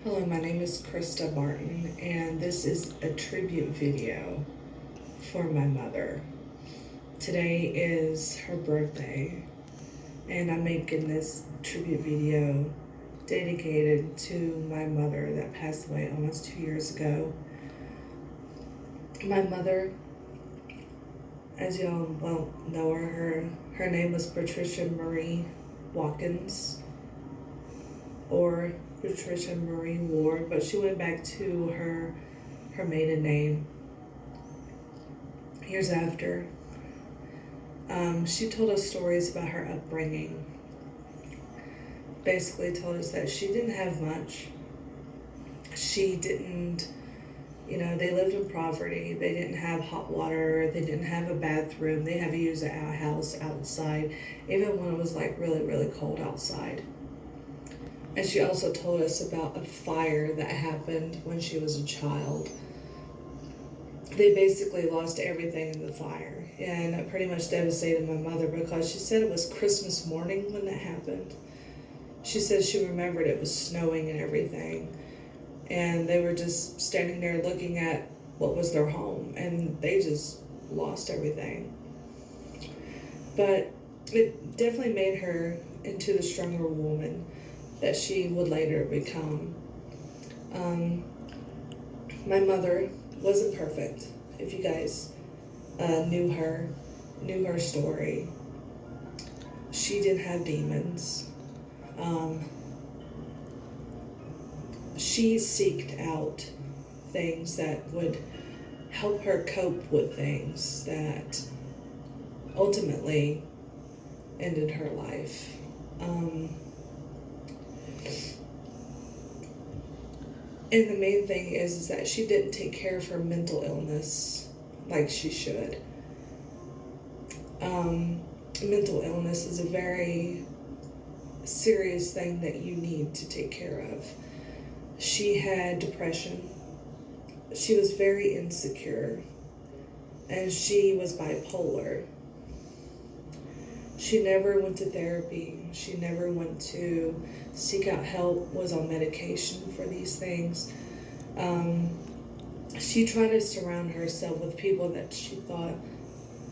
Hello, my name is Krista Barton, and this is a tribute video for my mother. Today is her birthday, and I'm making this tribute video dedicated to my mother that passed away almost 2 years ago. My mother, as y'all won't know her name was Patricia Marie Watkins, or Patricia Marie Ward, but she went back to her maiden name years after. She told us stories about her upbringing. Basically told us that she didn't have much. She didn't, they lived in poverty. They didn't have hot water. They didn't have a bathroom. They had to use the outhouse outside, even when it was like really, really cold outside. And she also told us about a fire that happened when she was a child. They basically lost everything in the fire, and it pretty much devastated my mother because she said it was Christmas morning when that happened. She said she remembered it was snowing and everything, and they were just standing there looking at what was their home, and they just lost everything. But it definitely made her into the stronger woman that she would later become. My mother wasn't perfect. If you guys knew her story, she did have demons. She seeked out things that would help her cope with things that ultimately ended her life. And the main thing is that she didn't take care of her mental illness like she should. Mental illness is a very serious thing that you need to take care of. She had depression. She was very insecure. And she was bipolar. She never went to therapy. She never went to seek out help, was on medication for these things. She tried to surround herself with people that she thought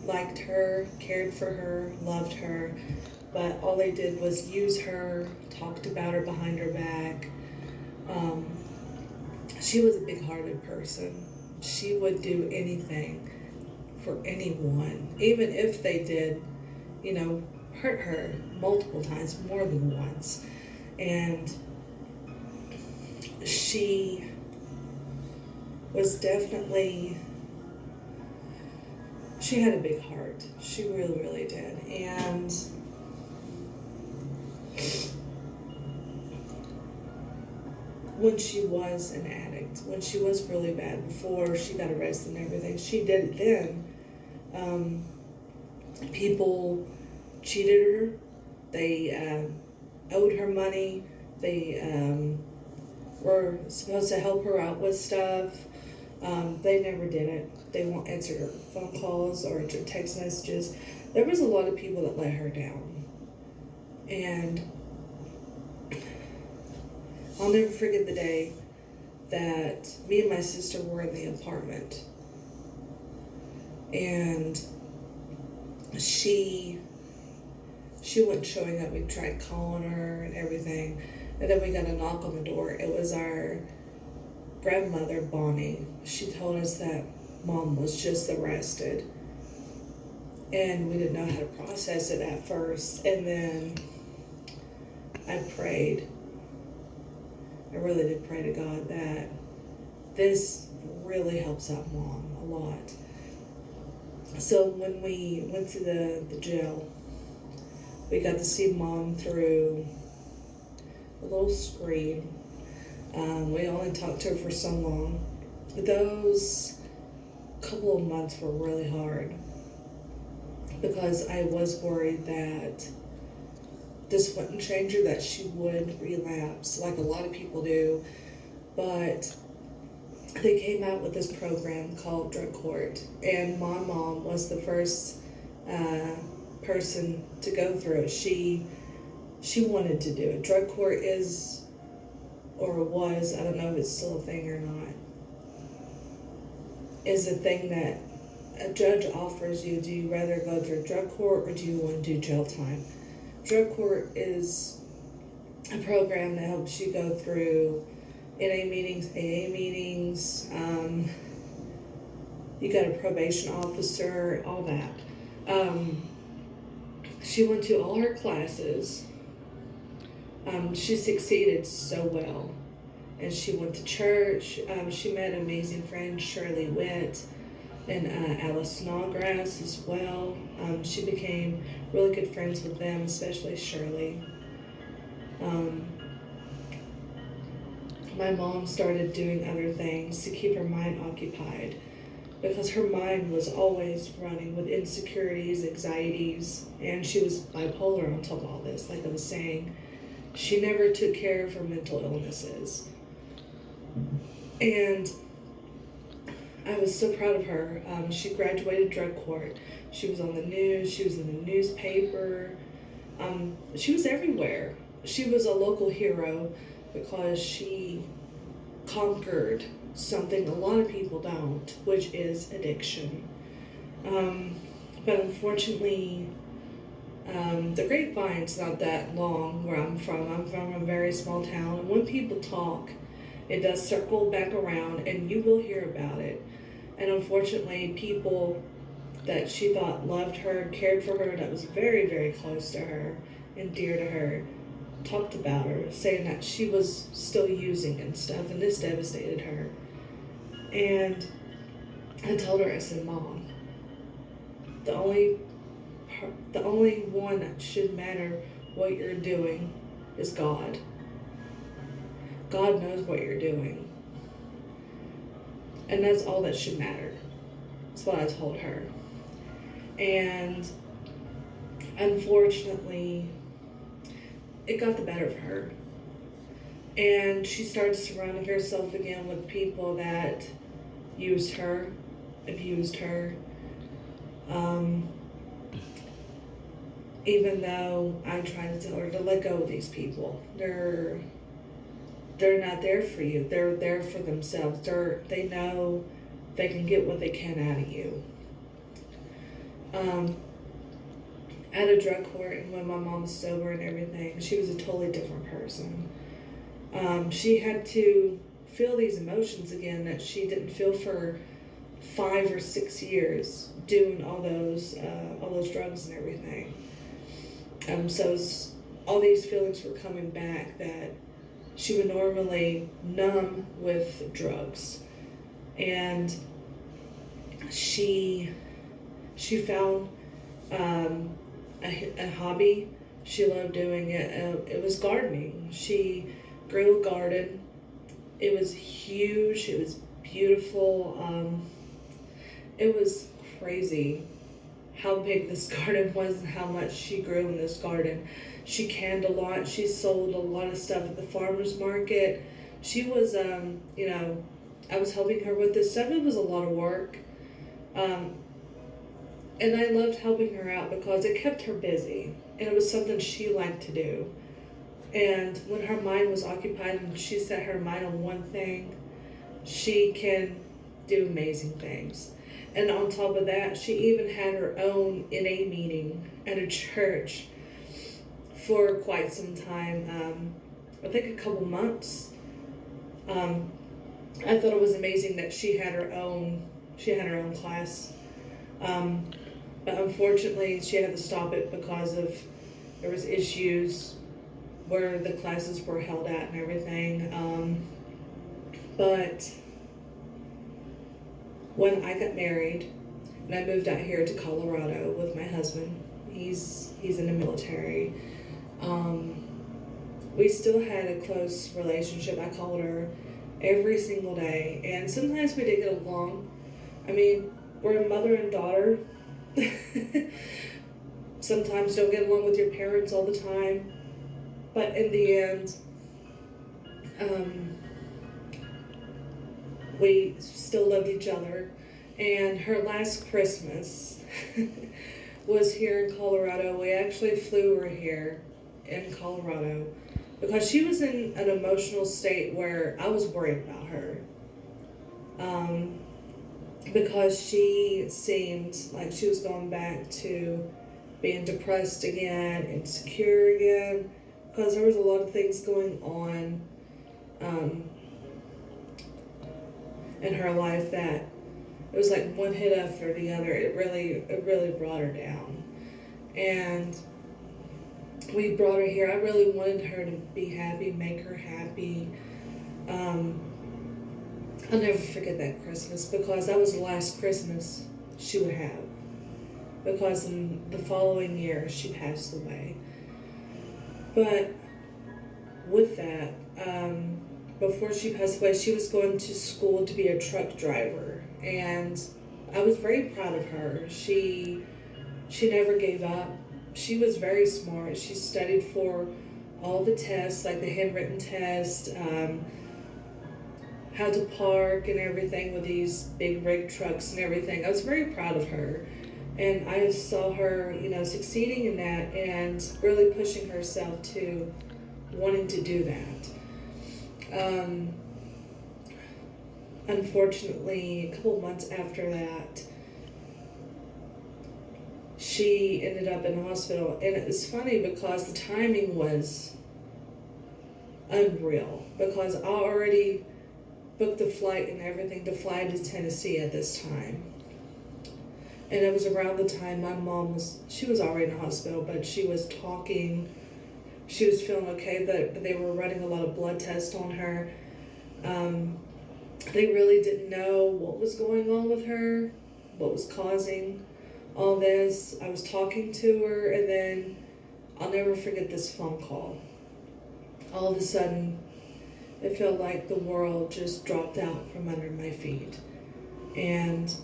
liked her, cared for her, loved her, but all they did was use her, talked about her behind her back. She was a big-hearted person. She would do anything for anyone, even if they did hurt her multiple times, more than once. And she was definitely, she had a big heart. She really, really did. And when she was an addict, when she was really bad, before she got arrested and everything, she did it then. People cheated her. They owed her money. They were supposed to help her out with stuff. They never did it. They won't answer her phone calls or text messages. There was a lot of people that let her down. And I'll never forget the day that me and my sister were in the apartment. And she wasn't showing up. We tried calling her and everything. And then we got a knock on the door. It was our grandmother, Bonnie. She told us that Mom was just arrested. And we didn't know how to process it at first. And then I prayed. I really did pray to God that this really helps out Mom a lot. So when we went to the jail, we got to see Mom through a little screen. We only talked to her for so long. Those couple of months were really hard because I was worried that this wouldn't change her, that she would relapse like a lot of people do. But they came out with this program called Drug Court, and my mom was the first person to go through it. She wanted to do it. Drug Court is or was, I don't know if it's still a thing or not, is a thing that a judge offers you. Do you rather go through drug court or do you want to do jail time? Drug court is a program that helps you go through NA meetings, AA meetings, you got a probation officer, all that. She went to all her classes. She succeeded so well. And she went to church. She met an amazing friend, Shirley Witt, and Alice Snodgrass as well. She became really good friends with them, especially Shirley. My mom started doing other things to keep her mind occupied because her mind was always running with insecurities, anxieties, and she was bipolar on top of all this, like I was saying. She never took care of her mental illnesses. And I was so proud of her. She graduated drug court. She was on the news. She was in the newspaper. She was everywhere. She was a local hero because she conquered something a lot of people don't, which is addiction. But unfortunately, the grapevine's not that long where I'm from. I'm from a very small town. And when people talk, it does circle back around and you will hear about it. And unfortunately, people that she thought loved her, cared for her, that was very, very close to her and dear to her, talked about her, saying that she was still using and stuff, and this devastated her. And I told her, I said, Mom, the only one that should matter what you're doing is God. God knows what you're doing. And that's all that should matter. That's what I told her. And unfortunately, it got the better of her. And she started surrounding herself again with people that used her, abused her. Even though I'm trying to tell her to let go of these people. They're not there for you. They're there for themselves. They know they can get what they can out of you. At a drug court, and when my mom was sober and everything, she was a totally different person. She had to feel these emotions again that she didn't feel for 5 or 6 years doing all those drugs and everything. So all these feelings were coming back that she would normally numb with drugs. And she found a hobby. She loved doing it. It was gardening. She grew a garden. It was huge. It was beautiful. It was crazy how big this garden was and how much she grew in this garden. She canned a lot. She sold a lot of stuff at the farmer's market. She was, I was helping her with this stuff. It was a lot of work. And I loved helping her out because it kept her busy. And it was something she liked to do. And when her mind was occupied and she set her mind on one thing, she can do amazing things. And on top of that, she even had her own NA meeting at a church for quite some time. I think a couple months. I thought it was amazing that she had her own class. But unfortunately, she had to stop it because there was issues where the classes were held at and everything. But when I got married and I moved out here to Colorado with my husband, he's in the military. We still had a close relationship. I called her every single day, and sometimes we did get along. I mean, we're a mother and daughter. Sometimes don't get along with your parents all the time, but in the end, we still loved each other. And her last Christmas was here in Colorado. We actually flew her here in Colorado. because she was in an emotional state where I was worried about her. Because she seemed like she was going back to being depressed again, insecure again, because there was a lot of things going on in her life that it was like one hit after the other. It really brought her down. And we brought her here. I really wanted her to be happy, make her happy. I'll never forget that Christmas, because that was the last Christmas she would have. Because in the following year, she passed away. But with that, before she passed away, she was going to school to be a truck driver. And I was very proud of her. She never gave up. She was very smart. She studied for all the tests, like the handwritten test, how to park and everything with these big rig trucks and everything. I was very proud of her. And I saw her, succeeding in that and really pushing herself to wanting to do that. Unfortunately, a couple months after that, she ended up in the hospital. And it was funny because the timing was unreal, because I already booked the flight and everything to fly to Tennessee at this time. And it was around the time my mom she was already in the hospital, but she was talking, she was feeling okay, but they were running a lot of blood tests on her. They really didn't know what was going on with her, what was causing all this. I was talking to her, and then I'll never forget this phone call. All of a sudden, it felt like the world just dropped out from under my feet. And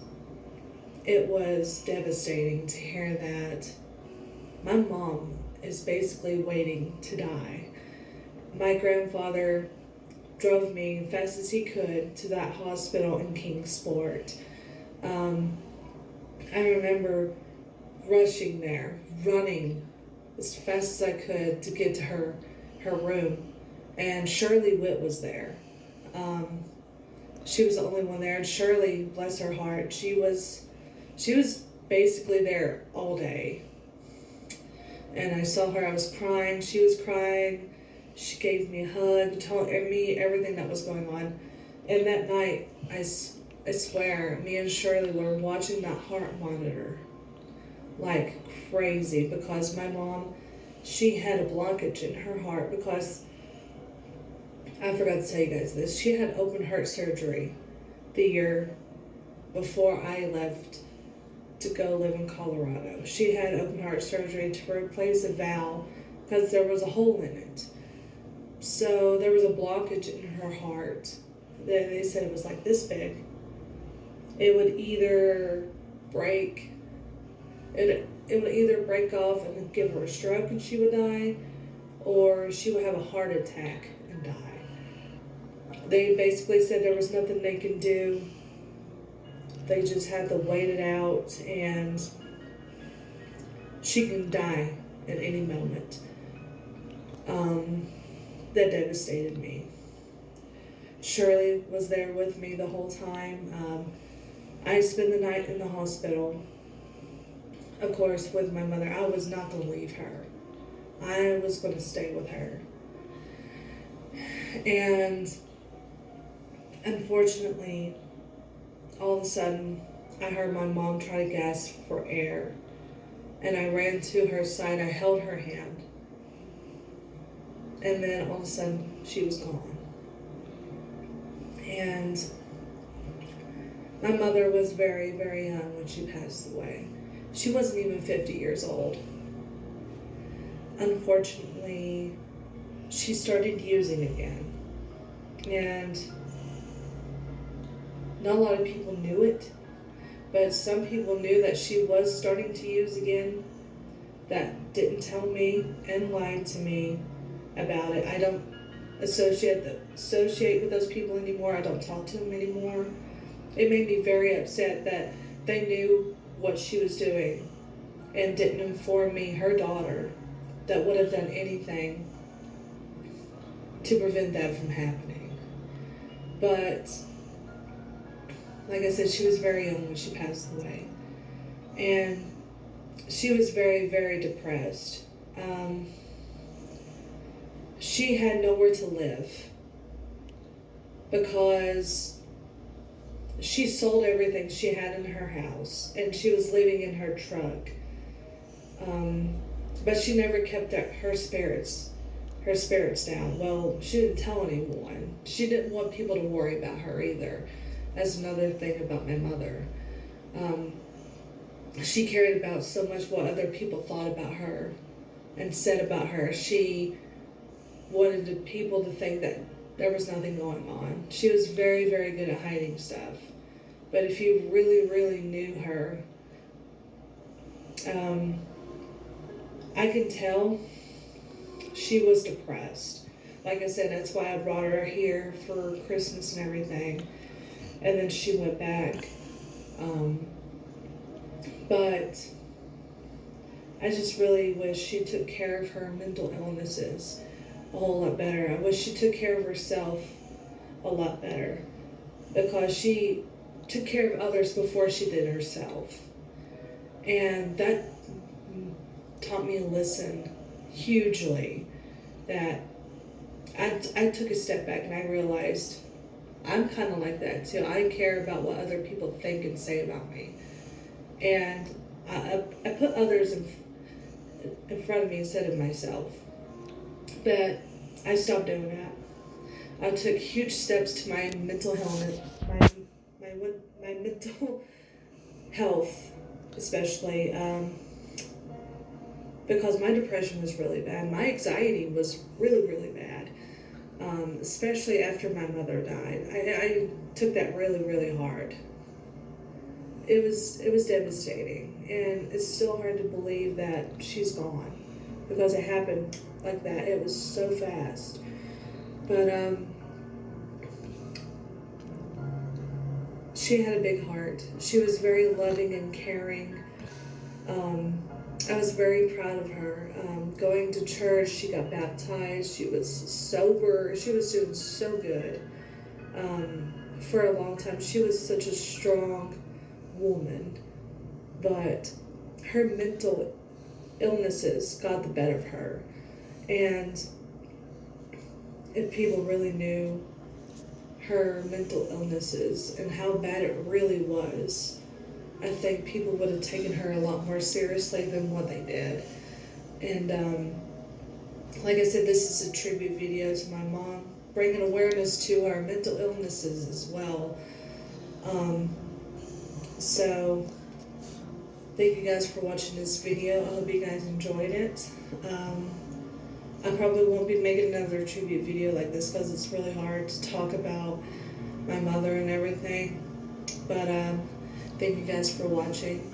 it was devastating to hear that my mom is basically waiting to die. My grandfather drove me as fast as he could to that hospital in Kingsport. I remember rushing there, running as fast as I could to get to her room. And Shirley Witt was there. She was the only one there. And Shirley, bless her heart, she was basically there all day. And I saw her, I was crying, she was crying. She gave me a hug, told me everything that was going on. And that night, I swear, me and Shirley were watching that heart monitor like crazy, because my mom, she had a blockage in her heart, because I forgot to tell you guys this. She had open heart surgery the year before I left to go live in Colorado. She had open heart surgery to replace a valve because there was a hole in it. So there was a blockage in her heart. They said it was like this big. It would either break, it would either break off and give her a stroke and she would die, or she would have a heart attack and die. They basically said there was nothing they could do. They just had to wait it out, and she can die at any moment. That devastated me. Shirley was there with me the whole time. I spent the night in the hospital, of course, with my mother. I was not going to leave her. I was going to stay with her. And unfortunately, all of a sudden, I heard my mom try to gasp for air. And I ran to her side. I held her hand. And then all of a sudden, she was gone. And my mother was very, very young when she passed away. She wasn't even 50 years old. Unfortunately, she started using again. And not a lot of people knew it, but some people knew that she was starting to use again that didn't tell me and lied to me about it. I don't associate with those people anymore. I don't talk to them anymore. It made me very upset that they knew what she was doing and didn't inform me, her daughter, that would have done anything to prevent that from happening. But like I said, she was very young when she passed away. And she was very, very depressed. She had nowhere to live because she sold everything she had in her house and she was living in her truck. But she never kept her spirits down. Well, she didn't tell anyone. She didn't want people to worry about her either. That's another thing about my mother. She cared about so much what other people thought about her and said about her. She wanted the people to think that there was nothing going on. She was very, very good at hiding stuff. But if you really, really knew her, I can tell she was depressed. Like I said, that's why I brought her here for Christmas and everything. And then she went back. But I just really wish she took care of her mental illnesses a whole lot better. I wish she took care of herself a lot better because she took care of others before she did herself. And that taught me a lesson hugely, that I took a step back and I realized I'm kind of like that too. I care about what other people think and say about me. And I put others in front of me instead of myself. But I stopped doing that. I took huge steps to my mental health, my mental health, especially because my depression was really bad. My anxiety was really, really bad, especially after my mother died. I took that really, really hard. It was devastating, and it's still hard to believe that she's gone because it happened like that. It was so fast. But she had a big heart. She was very loving and caring. I was very proud of her. Going to church, she got baptized. She was sober. She was doing so good for a long time. She was such a strong woman, but her mental illnesses got the better of her. And if people really knew her mental illnesses and how bad it really was, I think people would have taken her a lot more seriously than what they did. And like I said, this is a tribute video to my mom, bringing awareness to our mental illnesses as well. So thank you guys for watching this video. I hope you guys enjoyed it. I probably won't be making another tribute video like this because it's really hard to talk about my mother and everything. But thank you guys for watching.